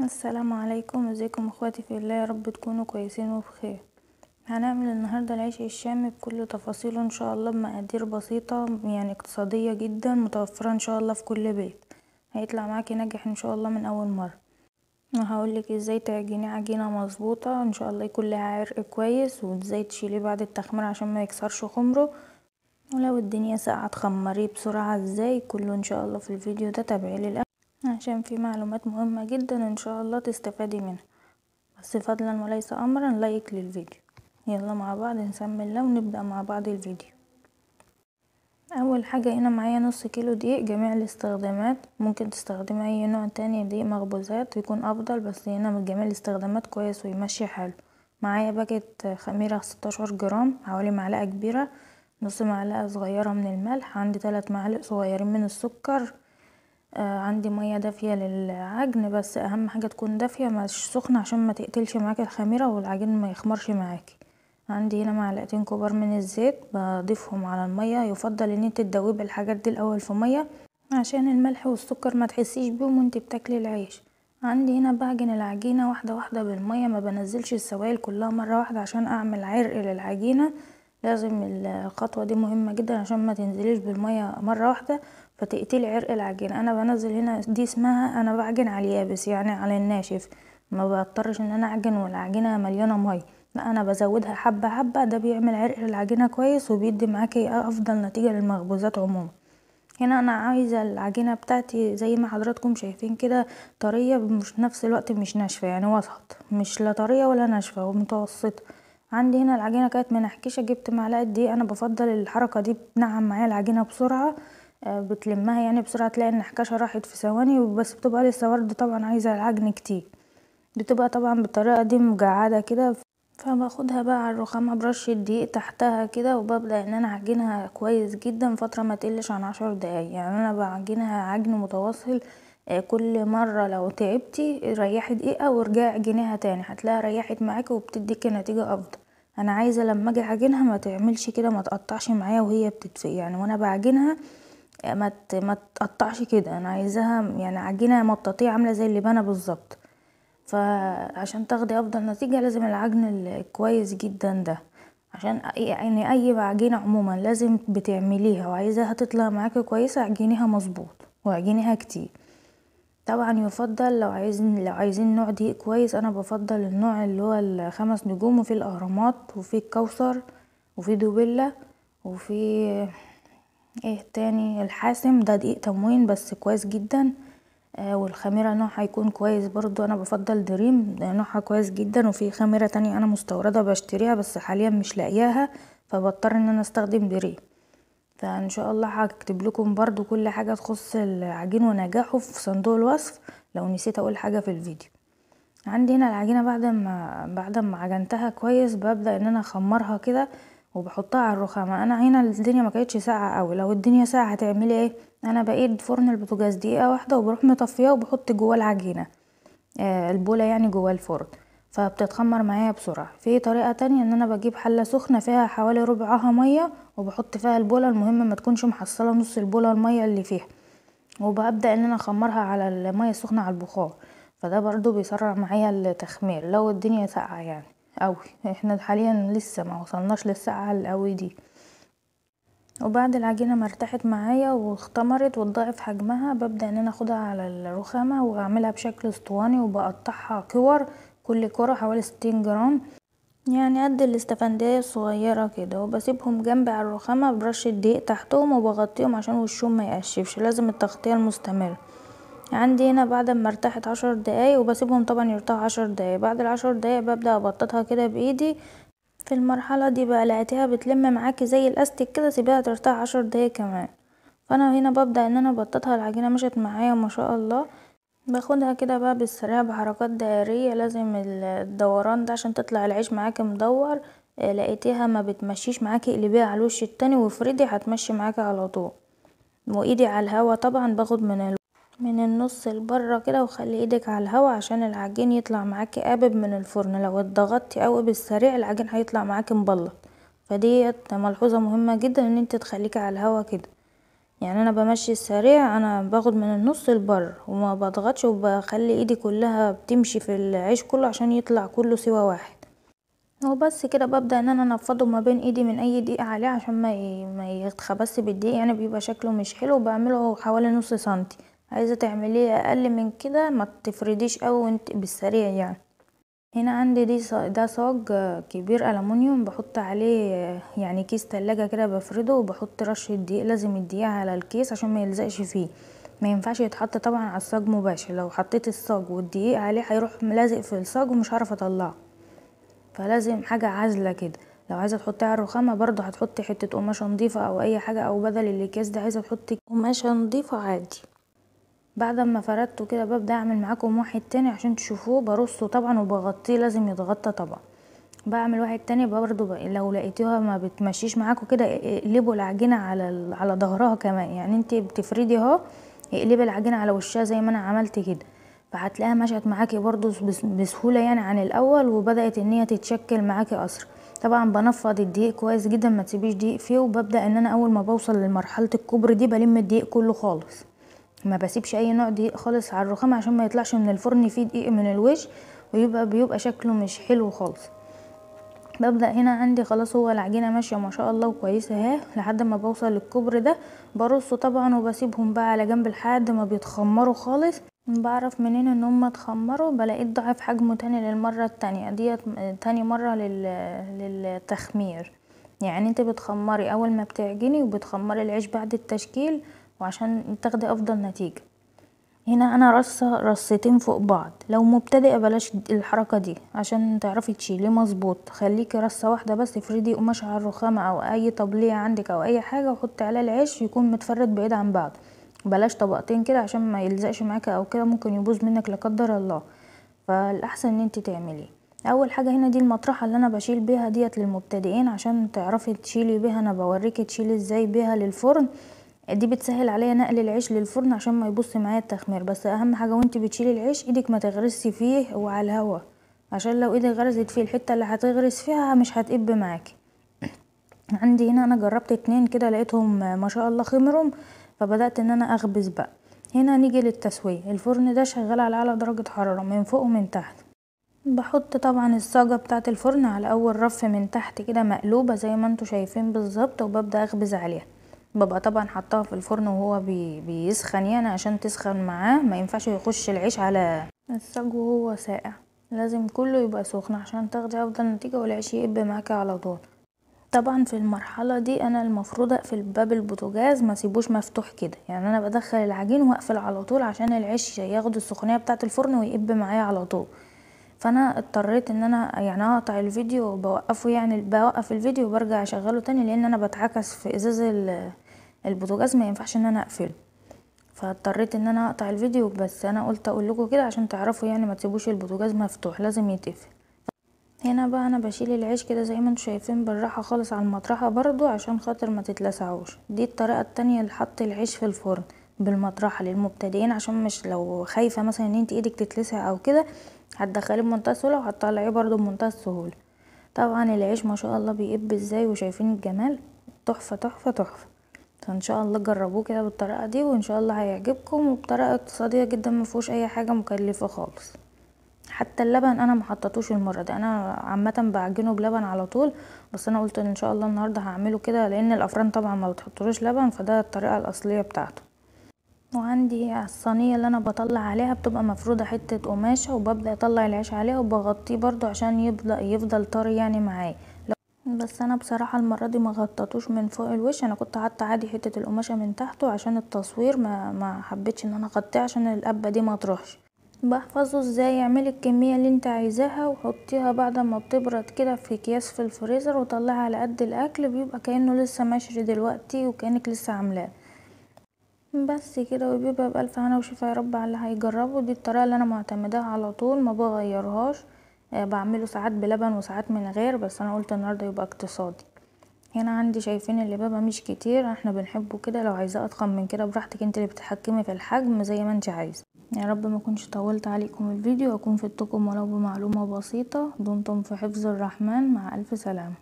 السلام عليكم، ازيكم اخواتي في الله؟ يا رب تكونوا كويسين وبخير. هنعمل النهارده العيش الشامي بكل تفاصيله ان شاء الله، بمقادير بسيطه يعني اقتصاديه جدا، متوفره ان شاء الله في كل بيت. هيطلع معاكي ناجح ان شاء الله من اول مره. هقولك ازاي تعجنيه عجينه مظبوطه ان شاء الله، يكون لها عرق كويس، وازاي تشيليه بعد التخمير عشان ما يكسرش خمره، ولو الدنيا ساقعه تخمريه بسرعه ازاي. كله ان شاء الله في الفيديو ده، تابعيه للاخر عشان في معلومات مهمه جدا ان شاء الله تستفادي منها. بس فضلا وليس امرا، لايك للفيديو. يلا مع بعض نسمي الله ونبدأ مع بعض الفيديو. اول حاجة هنا معايا نص كيلو دقيق جميع الاستخدامات، ممكن تستخدمي اي نوع تاني دقيق مخبوزات يكون افضل، بس هنا من جميع الاستخدامات كويس ويمشي حلو. معايا باكت خميرة 16 جرام، حوالي معلقة كبيرة، نص معلقة صغيرة من الملح، عندي 3 معالق صغيرين من السكر، عندي مية دافية للعجن، بس اهم حاجة تكون دافية مش سخنة عشان ما تقتلش معاكي الخميرة والعجين ما يخمرش معاكي. عندي هنا معلقتين كبار من الزيت بضيفهم على المية، يفضل ان انت تدوبي الحاجات دي الاول في مية عشان الملح والسكر ما تحسيش بيهم وانت بتاكلي العيش. عندي هنا بعجن العجينة واحدة واحدة بالمية، ما بنزلش السوائل كلها مرة واحدة عشان اعمل عرق للعجينة. لازم الخطوة دي مهمة جدا عشان ما تنزليش بالمية مرة واحدة فتقتلي عرق العجينة. انا بنزل هنا دي اسمها انا بعجن على اليابس، يعني على الناشف، ما بضطرش ان انا اعجن والعجينة مليانة مية، لا انا بزودها حبة حبة، ده بيعمل عرق العجينة كويس وبيدي معاكي افضل نتيجة للمخبوزات عموما. هنا انا عايزة العجينة بتاعتي زي ما حضراتكم شايفين كده، طرية مش نفس الوقت مش ناشفة، يعني وسط، مش لا طرية ولا ناشفة ومتوسطة. عندي هنا العجينة كانت منحكشة، جبت معلقة دقيق، انا بفضل الحركة دي بتنعم معايا العجينة بسرعة، بتلمها يعني بسرعة، تلاقي النحكشة راحت في ثواني، بس بتبقى لسه برضه طبعا عايزة العجن كتير، بتبقى طبعا بالطريقة دي مجعدة كده. فباخدها بقى على الرخامة برش الدقيق تحتها كده، وببدأ ان انا اعجنها كويس جدا فترة ما تقلش عن 10 دقايق، يعني انا بعجنها عجن متواصل. كل مرة لو تعبتي ريحي دقيقة وارجعي عجنيها تاني، هتلاقيها ريحت معاكي وبتديكي نتيجة افضل. انا عايزة لما اجي اعجنها ما تعملش كده، ما تقطعش معايا وهي بتتفق، يعني وانا بعجنها ما تقطعش كده، انا عايزاها يعني عجينة مطاطية عاملة زي اللبانة بالظبط. فعشان تاخدي افضل نتيجة لازم العجن الكويس جدا ده، عشان يعني اي عجينة عموما لازم بتعمليها وعايزاها تطلع معاكي كويسة عجينيها مظبوط وعجينيها كتير. طبعا يفضل لو عايزين نوع دقيق كويس، انا بفضل النوع اللي هو ال5 نجوم، وفي الاهرامات وفي الكوثر وفي دوبيلا وفي ايه تاني الحاسم، ده دقيق تموين بس كويس جدا. والخميرة نوعها هيكون كويس برضو، انا بفضل دريم نوعها كويس جدا، وفي خميرة تانية انا مستوردة بشتريها بس حاليا مش لاقياها، فبضطر ان انا استخدم دريم. فان شاء الله هكتب لكم برضو كل حاجة تخص العجين ونجاحه في صندوق الوصف لو نسيت اقول حاجة في الفيديو. عندي هنا العجينة بعد ما عجنتها كويس، ببدأ ان انا اخمرها كده وبحطها على الرخامة. انا هنا الدنيا ما كانتش ساقعة قوي، لو الدنيا ساقعة هتعملي ايه؟ انا بقيت فرن البوتاجاز دقيقة واحدة وبروح مطفياه وبحط جواه العجينة، البولة يعني جوه الفرن، فبتتخمر معايا بسرعة. في طريقة تانية ان انا بجيب حلة سخنة فيها حوالي ربعها مية وبحط فيها البولة، المهم ما تكونش محصلة نص البولة المية اللي فيها، وببدأ ان انا اخمرها على المية السخنة على البخار، فده برضو بيسرع معايا التخمير لو الدنيا ساقعة يعني قوي. احنا حاليا لسه ما وصلناش للساقعة القوي دي. وبعد العجينة ما ارتاحت معايا واختمرت وتضاعف حجمها، ببدأ ان انا اخدها على الرخامة واعملها بشكل اسطواني، وبقطعها كور، كل كرة حوالي 60 جرام، يعني قد الاستفندية الصغيرة كده، وبسيبهم جنبي على الرخامة برش الدقيق تحتهم وبغطيهم عشان وشهم ما يقشفش، لازم التغطية المستمرة. عندي هنا بعد ما ارتاحت 10 دقايق، وبسيبهم طبعا يرتاحوا 10 دقايق، بعد ال10 دقايق ببدأ ابططها كده بايدي. في المرحلة دي بقى لقيتيها بتلم معاكي زي الاستيك كده، سيبيها ترتاح 10 دقايق كمان. فانا هنا ببدأ ان انا ابططها، العجينة مشت معايا ما شاء الله. باخدها كده بقى بالسريع بحركات دائرية، لازم الدوران ده عشان تطلع العيش معاكي مدور. لقيتيها ما بتمشيش معاكي، اقلبيها على الوش التاني وافردي هتمشي معاكي على طول. وايدي على الهوا طبعا، باخد من النص لبره كده، وخلي ايدك على الهوا عشان العجين يطلع معاكي قابب من الفرن، لو اتضغطتي قوي بالسريع العجين هيطلع معاكي مبلط، فديت ملحوظة مهمة جدا ان انت تخليكي على الهوا كده. يعني انا بمشي السريع، انا باخد من النص لبره وما بضغطش، وبخلي ايدي كلها بتمشي في العيش كله عشان يطلع كله سوا واحد. هو بس كده ببدأ ان انا انفضه ما بين ايدي من اي دقيقة عليه عشان ما يتخبص بالدقيق، يعني بيبقى شكله مش حلو. بعمله حوالي نص سنتي. عايزة تعمليه اقل من كده ما تفرديش قوي وانت بالسريع يعني. هنا عندي ده صاج كبير ألمونيوم، بحط عليه يعني كيس تلاجة كده بفرده، وبحط رشة دقيق، لازم الدقيق على الكيس عشان ما يلزقش فيه. ما ينفعش يتحط طبعا على الصاج مباشر، لو حطيت الصاج والدقيق عليه هيروح لازق في الصاج ومش هعرف اطلعه، فلازم حاجة عازلة كده. لو عايزة تحطيها على الرخامة برضو هتحطي حتة قماشة نضيفة او اي حاجة، او بدل الاكياس ده عايزة تحطي قماشة نضيفة عادي. بعد ما فردته كده ببدأ اعمل معاكم واحد تاني عشان تشوفوه. برصه طبعا وبغطيه، لازم يتغطى طبعا. بعمل واحد تاني برضو لو لقيتوها ما بتمشيش معاكم كده، اقلبوا العجينة على ظهرها كمان، يعني انت بتفردي اهو، اقلبي العجينة على وشها زي ما انا عملت كده، فهتلاقيها مشت معاكي برضو بسهولة يعني عن الاول، وبدأت ان هي تتشكل معاكي اسرع. طبعا بنفض الدقيق كويس جدا، ما تسيبيش دقيق فيه، وببدأ ان انا اول ما بوصل لمرحلة الكبر دي بلم الدقيق كله خالص، ما بسيبش اي نوع دقيق خالص على الرخام عشان ما يطلعش من الفرن فيه دقيق من الوش، بيبقى شكله مش حلو خالص. ببدأ هنا عندي خلاص، هو العجينة ماشية ما شاء الله وكويسة اهي، لحد ما بوصل للكبر ده برصه طبعا، وبسيبهم بقى على جنب لحد ما بيتخمروا خالص. بعرف منين ان هم اتخمروا؟ بلاقيه ضعف حجمه تاني للمرة التانية ديت، تاني مرة للتخمير. يعني انت بتخمري اول ما بتعجني، وبتخمري العيش بعد التشكيل، وعشان تاخدي افضل نتيجة. هنا انا رصة رصتين فوق بعض، لو مبتدئة بلاش الحركة دي عشان تعرفي تشيليه مظبوط، خليكي رصة واحدة بس. افردي قماش على الرخامة او اي طبلية عندك او اي حاجة، وحطي عليها العيش يكون متفرد بعيد عن بعض، بلاش طبقتين كده عشان ما يلزقش معاكي او كده، ممكن يبوظ منك لا قدر الله. فالاحسن ان انت تعمليه. اول حاجة هنا دي المطرحة اللي انا بشيل بيها ديت للمبتدئين، عشان تعرفي تشيلي بيها، انا بوريكي تشيلي ازاي بيها للفرن. دي بتسهل عليا نقل العيش للفرن عشان ما يبص معايا التخمير. بس اهم حاجه وانت بتشيلي العيش ايدك ما تغرسي فيه وعلى الهوا، عشان لو ايدك غرزت فيه الحته اللي هتغرس فيها مش هتقب معاكي. عندي هنا انا جربت اتنين كده لقيتهم ما شاء الله خمرهم، فبدات ان انا اخبز بقى. هنا نيجي للتسويه. الفرن ده شغال على اعلى درجه حراره من فوق ومن تحت. بحط طبعا الصاجة بتاعه الفرن على اول رف من تحت كده مقلوبة زي ما انتوا شايفين بالظبط، وببدأ اخبز عليها. ببقى طبعا حطاها في الفرن وهو بيسخن، يعني عشان تسخن معاه، ما ينفعش يخش العيش على الصاج وهو ساقع، لازم كله يبقى سخن عشان تاخدي افضل نتيجة والعيش يقب معاكي على طول. طبعا في المرحلة دي انا المفروض اقفل باب البوتاجاز، ما سيبوش مفتوح كده، يعني انا بدخل العجين واقفل على طول عشان العيش ياخد السخونية بتاعة الفرن ويقب معايا على طول. فانا اضطريت ان انا يعني اقطع الفيديو وبوقفه، يعني بوقف الفيديو وبرجع اشغله تاني، لان انا بتعكس في ازاز البوتاجاز، ما ينفعش ان انا اقفله. فاضطريت ان انا اقطع الفيديو، بس انا قلت اقول لكم كده عشان تعرفوا، يعني ما تسيبوش البوتاجاز مفتوح، لازم يتقفل. هنا بقى انا بشيل العيش كده زي ما انتم شايفين بالراحه خالص على المطرحه برضو عشان خاطر ما تتلسعوش. دي الطريقه التانية لحط العيش في الفرن بالمطرحه للمبتدئين، عشان مش لو خايفه مثلا ان انت ايدك تتلسع او كده، هتدخليه بمنتهى السهوله وهتطلعيه برضو بمنتهى السهوله. طبعا العيش ما شاء الله بيقب ازاي، وشايفين الجمال، تحفه تحفه تحفه. فان شاء الله جربوه كده بالطريقه دي، وان شاء الله هيعجبكم، وبطريقه اقتصاديه جدا، مفيهوش اي حاجه مكلفه خالص. حتى اللبن انا ما حطيتوش المره دي، انا عامه بعجنه بلبن على طول، بس انا قلت ان شاء الله النهارده هعمله كده، لان الافران طبعا ما بتحطلوش لبن، فده الطريقه الاصليه بتاعته. وعندي الصينيه اللي انا بطلع عليها بتبقى مفروده حته قماشه، وببدا اطلع العيش عليها وبغطيه برضو عشان يفضل طري يعني معايا. بس انا بصراحه المره دي ما غطيتوش من فوق الوش، انا كنت حاطه عادي حته القماشه من تحته عشان التصوير، ما حبيتش ان انا اغطيه عشان القبه دي ما تروحش. بحفظه ازاي. اعملي الكميه اللي انت عايزاها وحطيها بعد ما بتبرد كده في اكياس في الفريزر، وطلعها على قد الاكل، بيبقى كانه لسه مشري دلوقتي وكانك لسه عاملاه. بس كده، وبيبقى بألف هنا وشفا يا رب على اللي هيجربه. دي الطريقه اللي انا معتمداها على طول، ما بغيرهاش. بعمله ساعات بلبن وساعات من غير، بس انا قلت النهارده يبقى اقتصادي. هنا عندي شايفين اللبابة مش كتير، احنا بنحبه كده، لو عايزاه اضخم من كده براحتك، انت اللي بتتحكمي في الحجم زي ما انت عايزه. يا رب ما كنش طولت عليكم الفيديو، واكون فدتكم ولو بمعلومة بسيطة. دمتم في حفظ الرحمن، مع الف سلامة.